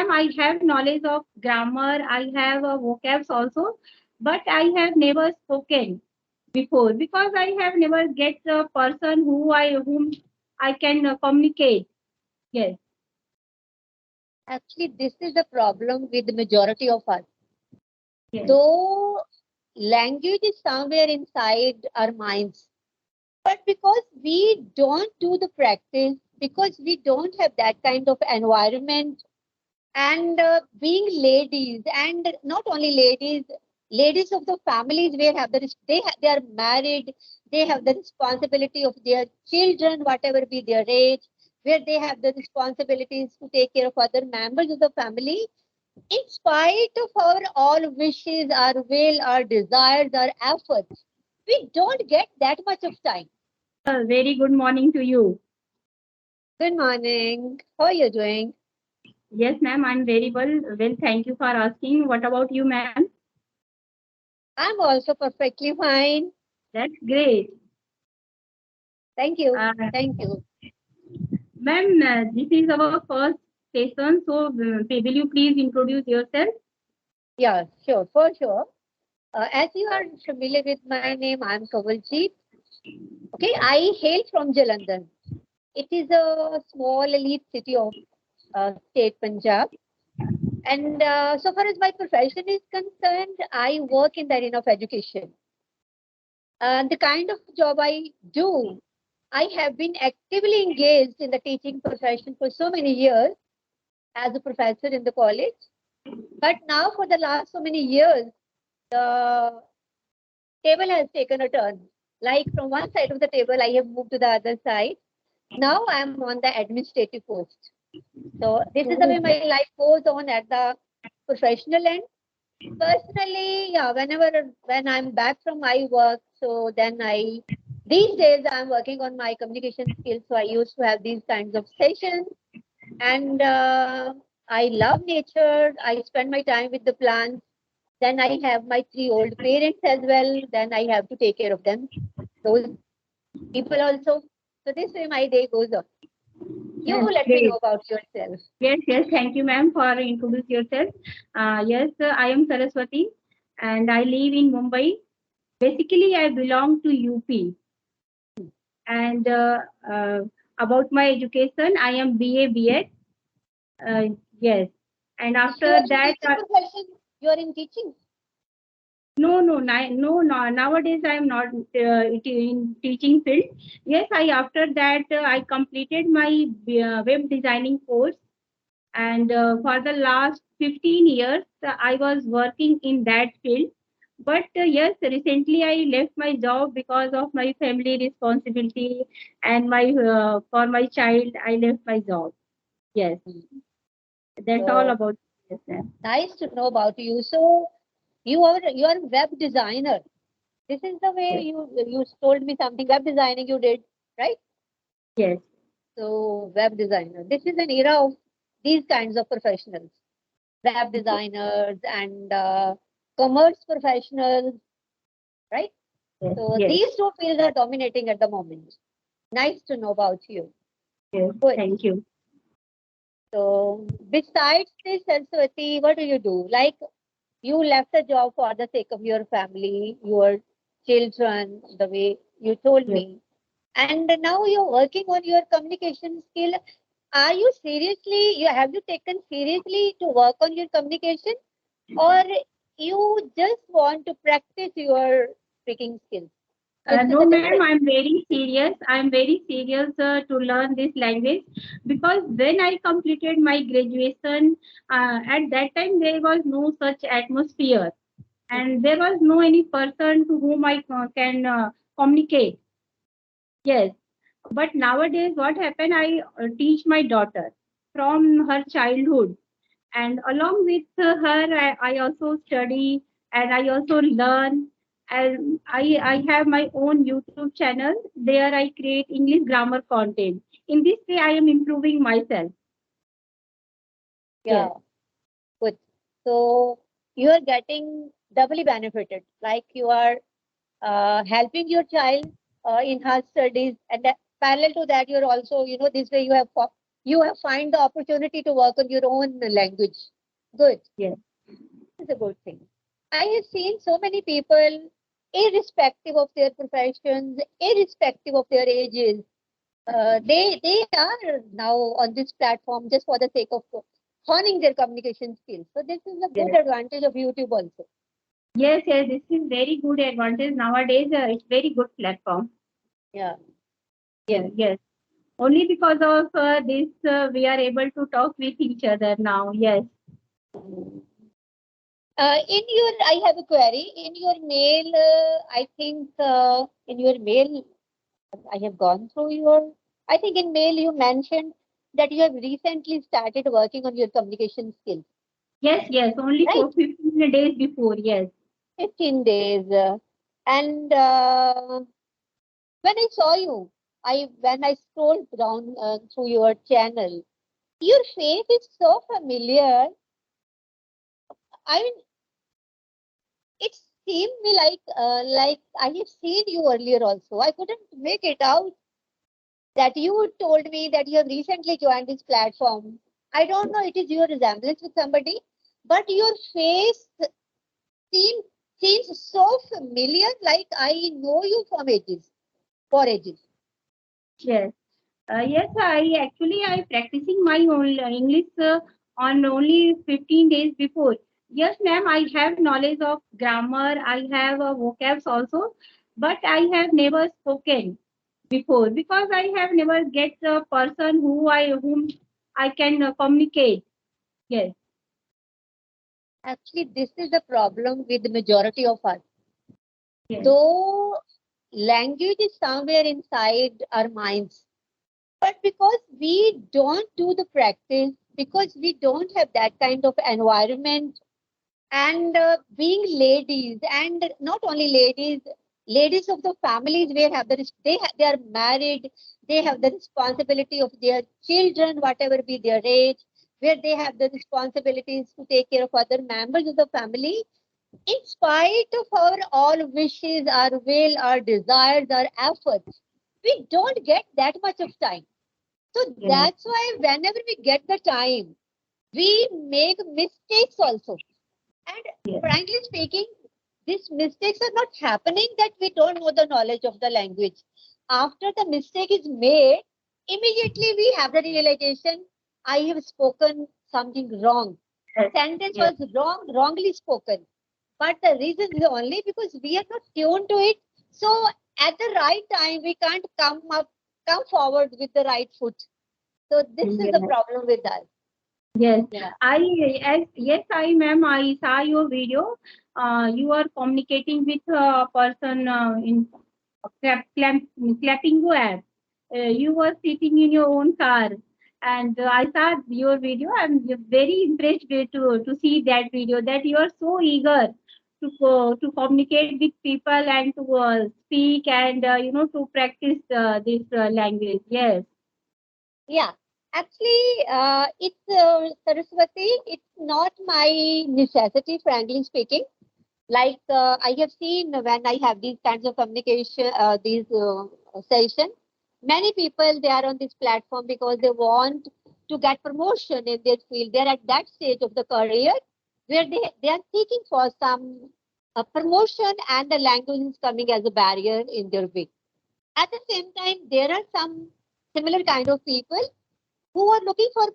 ma'am, I have knowledge of grammar. I have vocabs also, but I have never spoken before because I have never get a person whom I can communicate. Yes, Actually, this is the problem with the majority of us. yes, Though language is somewhere inside our minds, but because we don't do the practice, because we don't have that kind of environment, and being ladies, and not only ladies, ladies of the families where have they are married, they have the responsibility of their children, whatever be their age, where they have the responsibilities to take care of other members of the family. In spite of our all wishes, our will, our desires, our efforts, we don't get that much of time. very good morning to you. Good morning. How are you doing? Yes, ma'am, I'm very well. Well, thank you for asking. What about you, ma'am? I'm also perfectly fine. That's great. Thank you. Uh, Thank you. ma'am, this is our first session, so will you please introduce yourself? Yeah, sure, for sure. As you are familiar with my name, I'm Kawaljeet. Okay, I hail from Jalandhar. It is a small elite city of state Punjab. And so far as my profession is concerned, I work in the arena of education. The kind of job I do, I have been actively engaged in the teaching profession for so many years as a professor in the college. But now, for the last so many years, the table has taken a turn. Like from one side of the table, I have moved to the other side. Now I am on the administrative post. So this is the way my life goes on at the professional end. Personally, yeah, when I'm back from my work, so then these days I'm working on my communication skills. So I used to have these kinds of sessions, and I love nature. I spend my time with the plants. Then I have my three old parents as well. Then I have to take care of them. Those people also. So this way my day goes on. You That's let me know great. about yourself. Yes, yes. Thank you, ma'am, for introduce yourself. Yes, I am Saraswati, and I live in Mumbai. Basically, I belong to UP, and about my education, I am BA BEd. Yes, and You after are in that, teaching profession. You are in teaching. no. Nowadays, I am not in teaching field. Yes, I after that I completed my web designing course, and for the last 15 years I was working in that field. But yes, recently I left my job because of my family responsibility and my for my child I left my job. Yes, that's all So about. Yes, ma'am. nice to know about you. So you are a web designer. This is the way Yes, you told me something. Web designing you did, right? yes, So web designer. This is an era of these kinds of professionals. Web designers and commerce professionals, right? yes, So yes, these two fields are dominating at the moment. Nice to know about you. yes. Good. Thank you. So besides this, Saraswati, what do you do? Like you left the job for the sake of your family, your children, the way you told Yes. me. And now you're working on your communication skill. Are you seriously, you have you taken seriously to work on your communication, or you just want to practice your speaking skills? This is No, the ma'am, difference. I'm very serious. I'm very serious to learn this language because when I completed my graduation, at that time there was no such atmosphere and there was no any person to whom I can communicate. Yes, but nowadays what happened? I teach my daughter from her childhood, and along with her, I also study and I also learn. And I have my own YouTube channel. There I create English grammar content. In this way, I am improving myself. Yeah, Yes, good. So you are getting doubly benefited, like you are helping your child in her studies, and that, parallel to that, you're also, this way you have you have find the opportunity to work on your own language. Good. Yes. It's a good thing. I have seen so many people, irrespective of their professions, irrespective of their ages, they are now on this platform just for the sake of honing their communication skills. So this is a good Yes. advantage of YouTube also. Yes, yes, this is very good advantage nowadays. It's very good platform. Yeah. Yes. Yes. Only because of this, we are able to talk with each other now. Yes. I have a query. In your mail, I think in your mail, I have gone through your. I think in mail you mentioned that you have recently started working on your communication skills, Yes, yes. Only right? for 15 days before. Yes. 15 days. And when I saw you, when I scrolled down through your channel, your face is so familiar. I mean, it seemed me like I have seen you earlier also. I couldn't make it out that you told me that you have recently joined this platform. I don't know it is your resemblance with somebody, but your face seems seems so familiar, like I know you from ages, for ages. Yes. Yes, I practicing my own English on only 15 days before. Yes, ma'am, I have knowledge of grammar. I have vocabs also, but I have never spoken before because I have never get a person whom I can communicate. Yes, Actually, this is the problem with the majority of us. yes, Though language is somewhere inside our minds, but because we don't do the practice, because we don't have that kind of environment, and being ladies, and not only ladies, ladies of the families where have they are married, they have the responsibility of their children, whatever be their age, where they have the responsibilities to take care of other members of the family. In spite of our all wishes, our will, our desires, our efforts, we don't get that much of time. So yes, that's why whenever we get the time, we make mistakes also. And yes, frankly speaking, these mistakes are not happening that we don't know the knowledge of the language. After the mistake is made, immediately we have the realization, I have spoken something wrong. yes, Sentence yes, was wrongly spoken. But the reason is only because we are not tuned to it. So at the right time, we can't come forward with the right foot. So this is the yes. problem with us. Yes, Yeah. yes, I ma'am, I saw your video. You are communicating with a person in Clapingo app. You were sitting in your own car, and I saw your video. I'm very impressed to see that video. That you are so eager to communicate with people and to speak and to practice this language. Yes, Yeah, actually, it's Saraswati. It's not my necessity, frankly speaking. Like I have seen when I have these kinds of communication, these sessions, many people they are on this platform because they want to get promotion in their field. They're at that stage of the career where they are seeking for some promotion, and the language is coming as a barrier in their way. At the same time, there are some similar kind of people who are looking for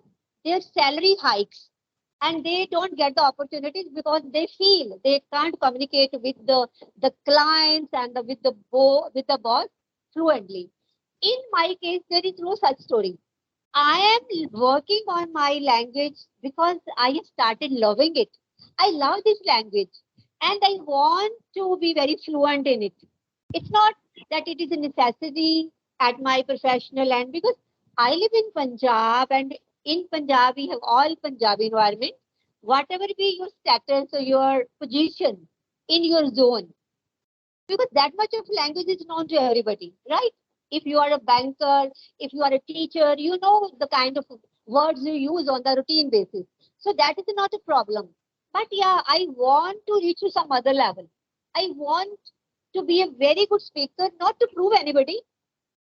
their salary hikes, and they don't get the opportunities because they feel they can't communicate with the clients and with the boss fluently. In my case, there is no such story. I am working on my language because I have started loving it. I love this language and I want to be very fluent in it. It's not that it is a necessity at my professional end, because I live in Punjab, and in Punjab we have all Punjabi environment. Whatever be your status or your position in your zone, because that much of language is known to everybody, right? If you are a banker, if you are a teacher, you know the kind of words you use on the routine basis. So that is not a problem. But yeah, I want to reach to some other level. I want to be a very good speaker, not to prove anybody.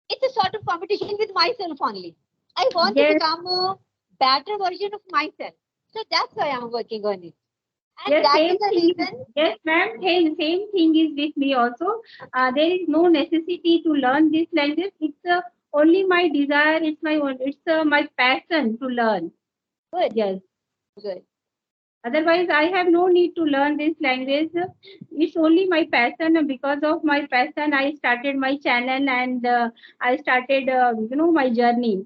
It's a sort of competition with myself only. I want to Yes, become a better version of myself. So that's why I'm working on it. And yes, that is same the thing. reason. Yes, ma'am. Same thing is with me also. There is no necessity to learn this language. It's only my desire. It's my passion to learn. Good, Yes. good. Otherwise, I have no need to learn this language. It's only my passion. Because of my passion, I started my channel and I started, my journey.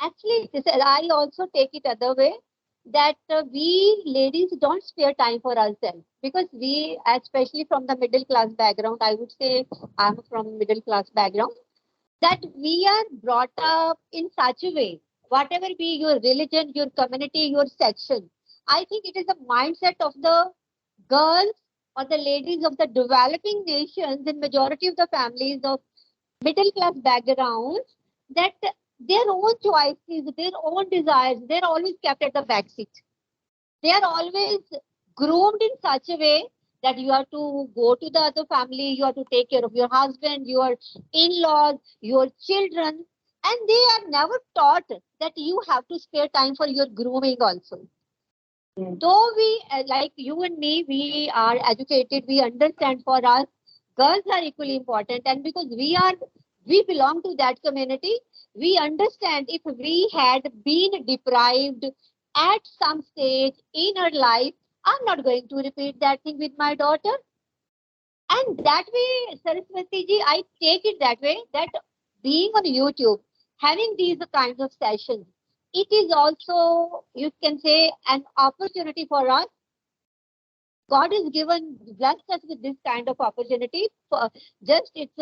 Actually, I also take it other way that we ladies don't spare time for ourselves because we, especially from the middle class background, I would say I'm from middle class background, that we are brought up in such a way, whatever be your religion, your community, your section. I think it is the mindset of the girls or the ladies of the developing nations in majority of the families of middle class backgrounds that their own choices, their own desires, they're always kept at the back seat. They are always groomed in such a way that you have to go to the other family, you have to take care of your husband, your in-laws, your children, and they are never taught that you have to spare time for your grooming also. Though we, like you and me, we are educated, we understand for us, girls are equally important. And because we belong to that community, we understand if we had been deprived at some stage in our life, I'm not going to repeat that thing with my daughter. And that way, Saraswati ji, I take it that way that being on YouTube, having these kinds of sessions, it is also, you can say, an opportunity for us. God has blessed us with this kind of opportunity. Just it's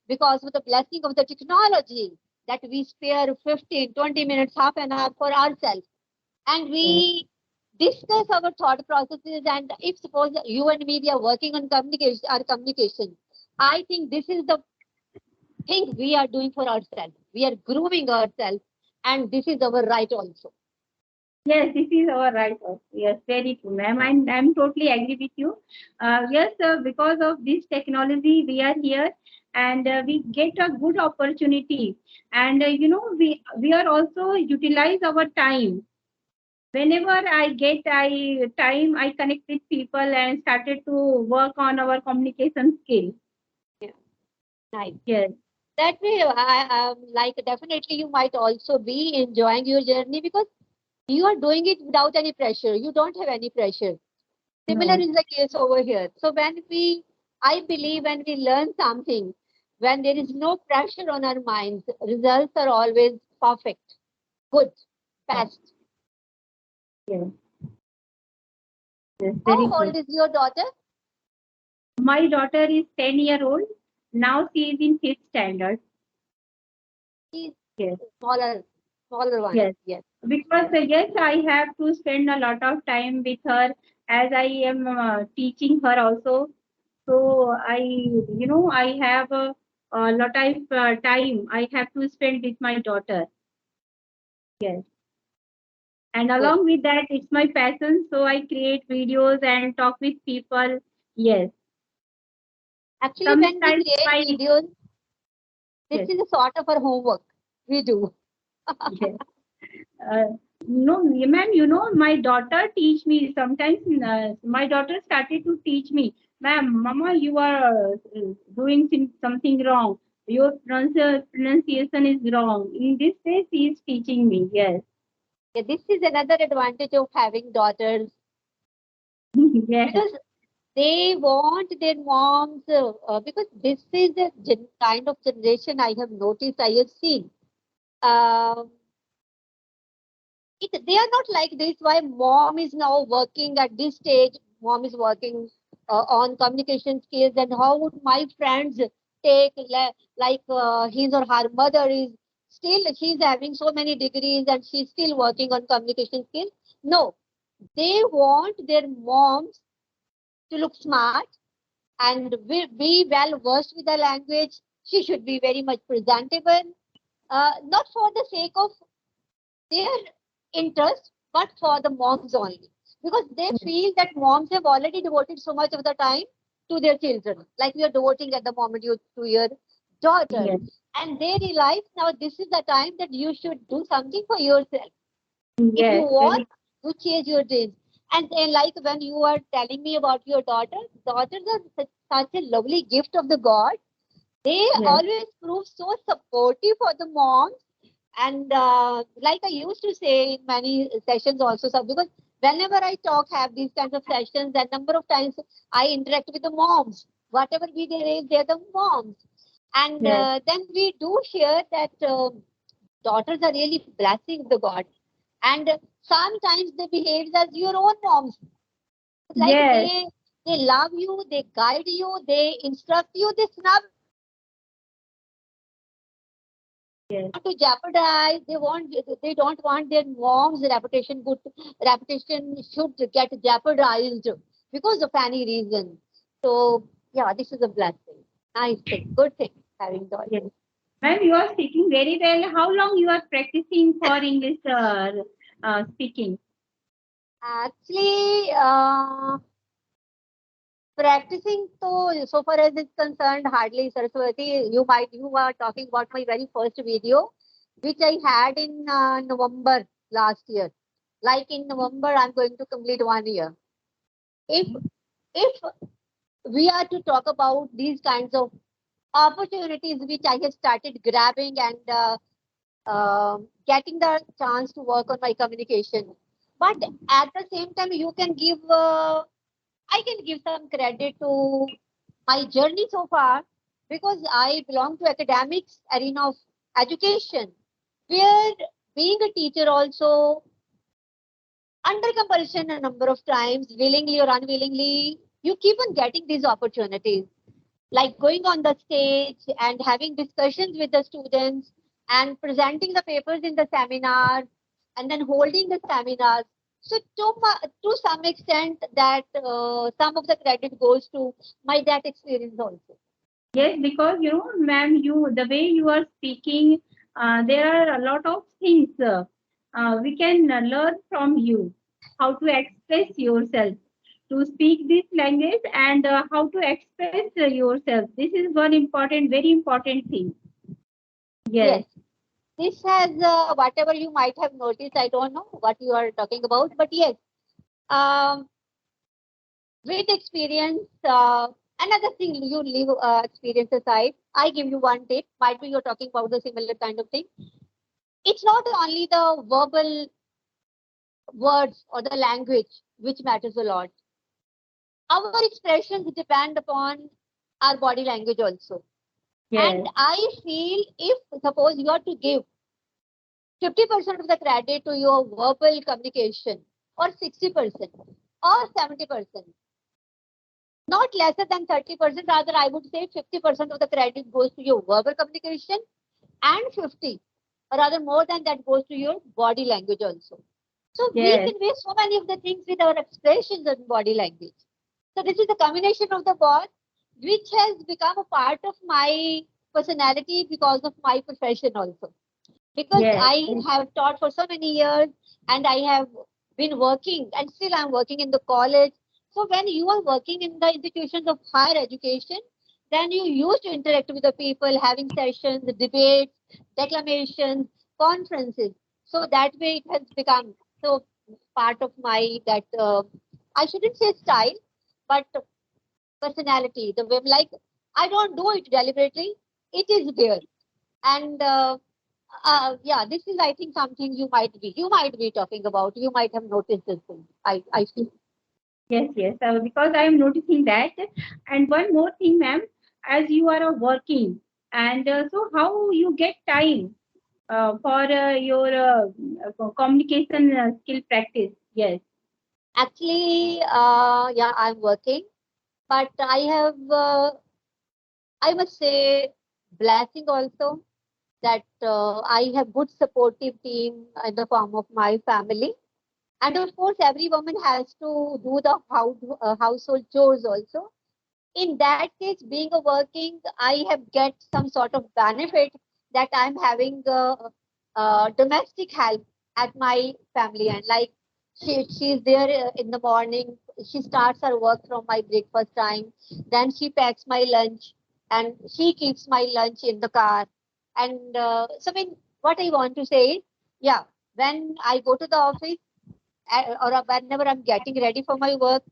because of the blessing of the technology that we spare 15, 20 minutes, half an hour for ourselves. And we discuss our thought processes. And if suppose you and me, we are working on communication, I think this is the thing we are doing for ourselves. We are grooming ourselves. And this is our right also. Yes, this is our right. Yes, very true, ma'am. I'm totally agree with you. Yes, because of this technology, we are here and we get a good opportunity. And we are also utilize our time. Whenever I get time, I connect with people and started to work on our communication skill. Yeah. Nice. Yes. That way, like definitely you might also be enjoying your journey because you are doing it without any pressure. You don't have any pressure. Similar No. is the case over here. So I believe when we learn something, when there is no pressure on our minds, results are always perfect, good, best. Yes. Yes. How Very old good. is your daughter? My daughter is 10-year old. Now she is in fifth standard. She's Yes. smaller one. Yes. Yes, Because yes, I have to spend a lot of time with her as I am teaching her also. So I have a lot of time I have to spend with my daughter. Yes. And good. along with that, it's my passion. So I create videos and talk with people. Yes. Actually, when we Sometimes create my videos, this yes, is a sort of our homework we do. yes. Uh, no, ma'am, my daughter teach me sometimes. My daughter started to teach me, ma'am, mama, you are doing something wrong. Your pronunciation is wrong. In this way, she is teaching me. Yes, Yeah, this is another advantage of having daughters yes, because they want their moms because this is the kind of generation I have noticed, I have seen. Um, they are not like this. Why mom is now working at this stage? Mom is working on communication skills, and how would my friends take like his or her mother is still she's having so many degrees and she's still working on communication skills? No, they want their moms to look smart and be well versed with the language. She should be very much presentable, not for the sake of their interest, but for the moms only. Because they feel that moms have already devoted so much of the time to their children, like we are devoting at the moment to your daughter. yes, and they realize now this is the time that you should do something for yourself. If you Yes, want very, to chase your dreams. And then, like when you are telling me about your daughters are such a lovely gift of the God. They yes, always prove so supportive for the moms. And like I used to say in many sessions also, so because whenever I talk, have these kinds of sessions, and number of times I interact with the moms, whatever be their age, they're the moms. And yes, then we do share that daughters are really blessing of the God. And sometimes they behave as your own moms. Like yes, they love you, they guide you, they instruct you, they snub yes, to jeopardize. They don't want their mom's reputation should get jeopardized because of any reason. So yeah, this is a blessing. Nice thing, good thing having yes. daughters. Ma'am, you are speaking very well. How long you are practicing for English speaking? Actually, practicing so far as it's concerned, hardly Saraswati. You are talking about my very first video, which I had in November last year. Like in November, I'm going to complete 1 year. If if we are to talk about these kinds of opportunities which I have started grabbing and getting the chance to work on my communication, but at the same time, you can give I can give some credit to my journey so far because I belong to academics arena of education, where being a teacher also under compulsion a number of times, willingly or unwillingly, you keep on getting these opportunities, like going on the stage and having discussions with the students and presenting the papers in the seminar and then holding the seminars. So to some extent, that some of the credit goes to my that experience also. Yes, because you know, ma'am, you the way you are speaking, there are a lot of things we can learn from you. How to express yourself, to speak this language, and how to express yourself. This is one important, very important thing. Yes, Yes, this has whatever you might have noticed. I don't know what you are talking about, but yes, um, with experience, another thing you leave experience aside, I give you one tip. Might be you're talking about the similar kind of thing. It's not only the verbal words or the language which matters a lot. Our expressions depend upon our body language also. And yes, I feel if suppose you are to give 50% of the credit to your verbal communication or 60% or 70%, not lesser than 30%, rather I would say 50% of the credit goes to your verbal communication and 50, or rather more than that goes to your body language also. So we yes, convey so many of the things with our expressions and body language. So this is a combination of the both, which has become a part of my personality because of my profession also. Because yes, I have taught for so many years and I have been working and still I'm working in the college. So when you are working in the institutions of higher education, then you used to interact with the people, having sessions, debates, declamations, conferences. So that way it has become so part of my that I shouldn't say style, but personality. The way like I don't do it deliberately, it is there. And yeah, this is I think something you might be talking about. You might have noticed this thing. I feel. yes, yes. Because I am noticing that. And one more thing, ma'am, as you are working, and so how you get time for your communication skill practice. Yes, Actually, yeah, I'm working, but I must say, blessing also that I have good supportive team in the form of my family, and of course, every woman has to do the household chores also. In that case, being a working, I have get some sort of benefit that I'm having domestic help at my family, and like she's there in the morning. She starts her work from my breakfast time, then she packs my lunch and she keeps my lunch in the car. And so, what I want to say is, yeah, when I go to the office or whenever I'm getting ready for my work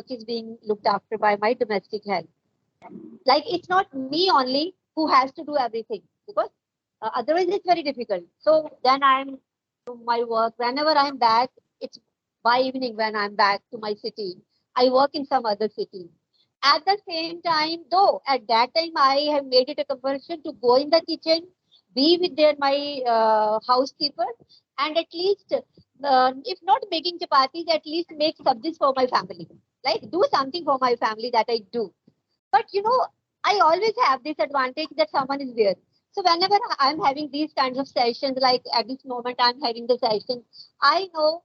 is being looked after by my domestic help. Like, it's not me only who has to do everything, because otherwise it's very difficult. So then I'm to my work. Whenever I'm back, it's by evening when I'm back to my city. I work in some other city. At the same time, though, at that time I have made it a compulsion to go in the kitchen, be with my housekeeper, and at least, if not making chapatis, at least make sabjis for my family. Like, do something for my family that I do. But I always have this advantage that someone is there. So whenever I'm having these kinds of sessions, like at this moment I'm having the session, I know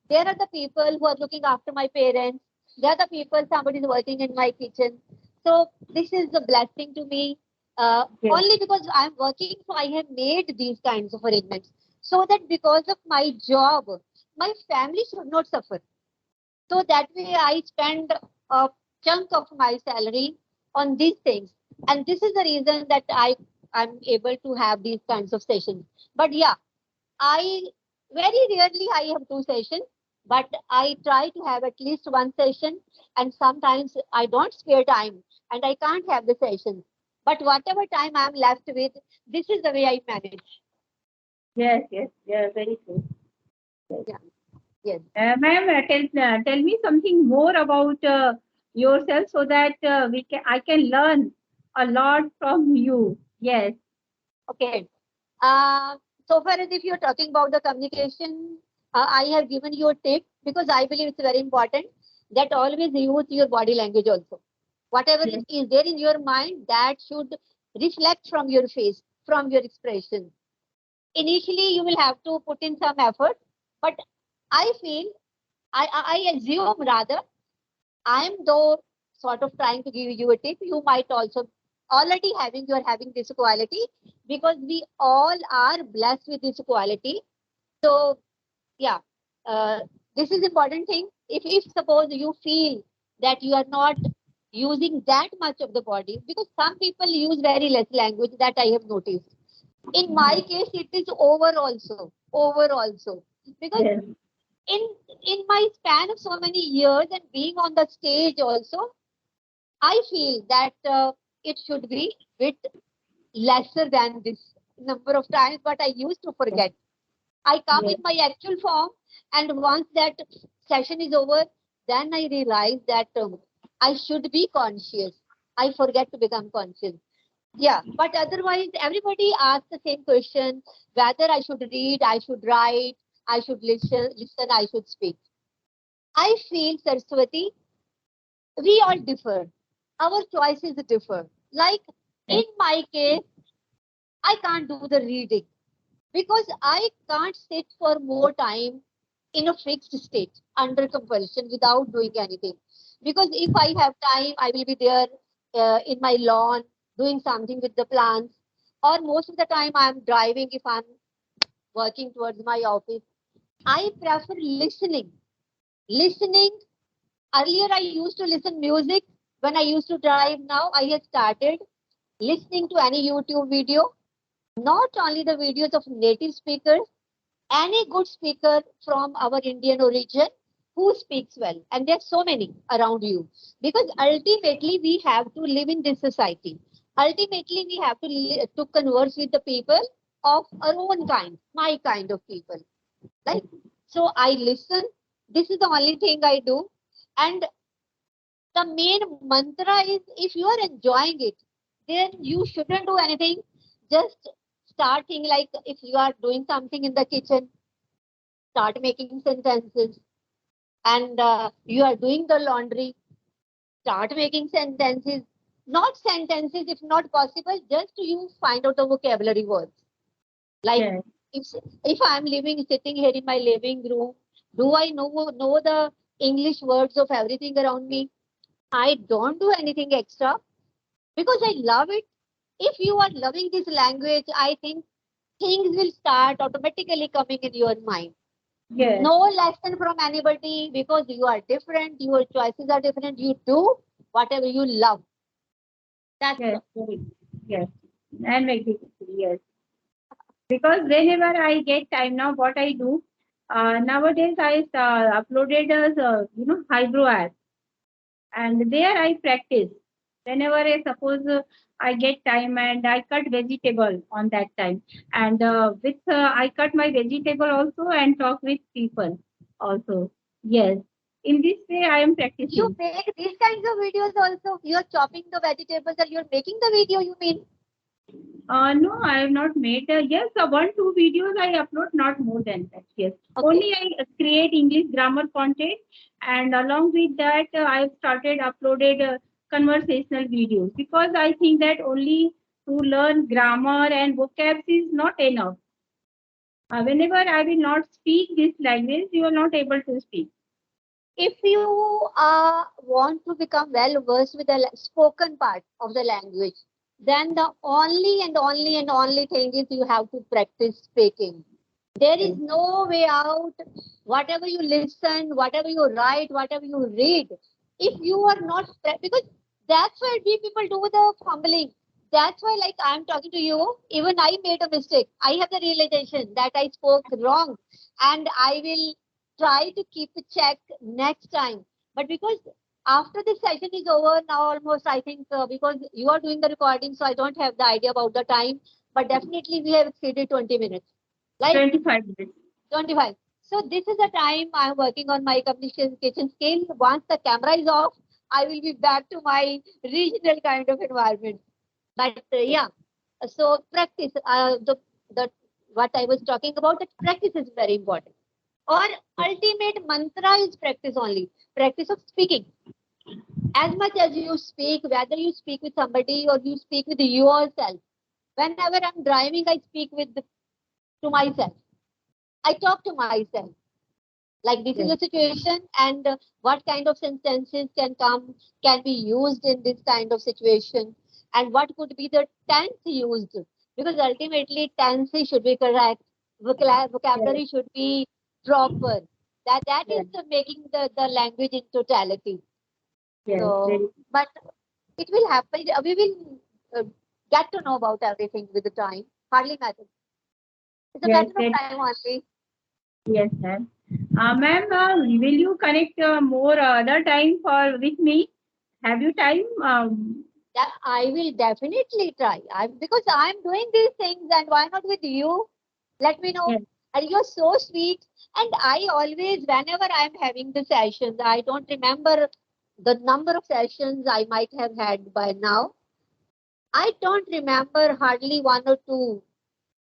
there are the people who are looking after my parents. There are the people, somebody is working in my kitchen. So this is a blessing to me. Yes. Only because I'm working, so I have made these kinds of arrangements. So that because of my job, my family should not suffer. So that way I spend a chunk of my salary on these things. And this is the reason that I'm able to have these kinds of sessions. But yeah, I very rarely I have two sessions, but I try to have at least one session, and sometimes I don't spare time and I can't have the sessions. But whatever time I'm left with, this is the way I manage. Yes, yes, yeah, very true. Yeah. Yes. Ma'am, tell me something more about yourself so that I can learn a lot from you. Yes, Okay. Uh, so far as if you're talking about the communication, I have given you a tip because I believe it's very important that always use your body language also. Whatever yes, is there in your mind, that should reflect from your face, from your expression. Initially, you will have to put in some effort, but I feel, I assume rather, I'm though sort of trying to give you a tip. You might also already you're having this quality, because we all are blessed with this quality. So yeah, uh, this is important thing. If suppose you feel that you are not using that much of the body, because some people use very less language, that I have noticed. In my yes, case, it is over also, because yes, in in my span of so many years and being on the stage also, I feel that it should be bit lesser than this number of times, but I used to forget. I come yes, in my actual form, and once that session is over, then I realize that I should be conscious. I forget to become conscious. Yeah, but otherwise, everybody asks the same question: whether I should read, I should write, I should listen, I should speak. I feel, Saraswati, we all differ. Our choices differ. Like, in yes, my case, I can't do the reading because I can't sit for more time in a fixed state under compulsion without doing anything. Because if I have time, I will be there in my lawn doing something with the plants. Or most of the time, I'm driving if I'm working towards my office. I prefer listening. Listening. Earlier, I used to listen music when I used to drive. Now I have started listening to any YouTube video, not only the videos of native speakers, any good speaker from our Indian origin who speaks well. And there's so many around you, because ultimately we have to live in this society. Ultimately, we have to converse with the people of our own kind, my kind of people. Like, so I listen. This is the only thing I do. And the main mantra is, if you are enjoying it, then you shouldn't do anything. Just start thinking, like if you are doing something in the kitchen, start making sentences. And you are doing the laundry, start making sentences. Not sentences, if not possible, just you find out the vocabulary words. Like, yes, if if I'm sitting here in my living room, do I know the English words of everything around me? I don't do anything extra because I love it. If you are loving this language, I think things will start automatically coming in your mind. yes, No lesson from anybody, because you are different, your choices are different. You do whatever you love. That's yes, all. very, yes. And very yes. Because whenever I get time now, what I do nowadays, I uploaded as hybrid app, and there I practice. Whenever I suppose I get time and I cut vegetable on that time, and with I cut my vegetable also and talk with people also. Yes, in this way I am You practicing. make these kinds of videos also. You're chopping the vegetables and you're making the video, you mean? No, I have not made. Yes, one, two videos I upload, not more than that. Yes, Okay. only I create English grammar content, and along with that, I have started uploaded conversational videos because I think that only to learn grammar and vocabs is not enough. Whenever I will not speak this language, you are not able to speak. If you want to become well versed with the spoken part of the language, then the only thing is you have to practice speaking. There is Yes, no way out. Whatever you listen, whatever you write, whatever you read, if you are not, because that's why we people do the fumbling. That's why, like I'm talking to you, even I made a mistake. I have the realization that I spoke wrong, and I will try to keep a check next time. But because after this session is over now, almost I think because you are doing the recording, so I don't have the idea about the time. But definitely we have exceeded 20 minutes. Like 25 minutes. 25. So this is the time I'm working on my communication skill. Once the camera is off, I will be back to my regional kind of environment. But yeah, so practice. The what I was talking about, that practice is very important. Or ultimate mantra is practice only. Practice of speaking. As much as you speak, whether you speak with somebody or you speak with yourself. Whenever I'm driving, I speak to myself. I talk to myself. Like this is Yes, a situation, and what kind of sentences can be used in this kind of situation, and what could be the tense used, because ultimately tense should be correct, yes, vocabulary should be proper. That is yes, making the language in totality. yes. So Very but it will happen. We will get to know about everything with the time. Hardly matter. It's a yes, matter of very time only. yes, ma'am. Ma'am, will you connect more other time for with me? Have you time? That I will definitely try. Because I'm doing these things, and why not with you? Let me know. Yes, And you're so sweet. And I always, whenever I'm having the sessions, I don't remember the number of sessions I might have had by now. I don't remember hardly one or two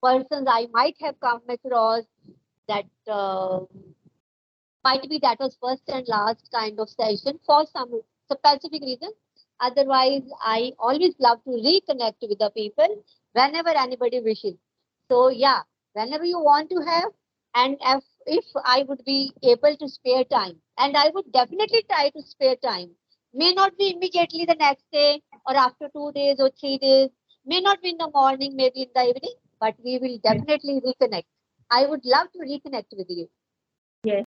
persons I might have come across that might be that was first and last kind of session for some specific reason. Otherwise, I always love to reconnect with the people whenever anybody wishes. So yeah, whenever you want to have, and if I would be able to spare time, and I would definitely try to spare time. May not be immediately the next day or after 2 days or 3 days. May not be in the morning, maybe in the evening, but we will yes, definitely reconnect. I would love to reconnect with you.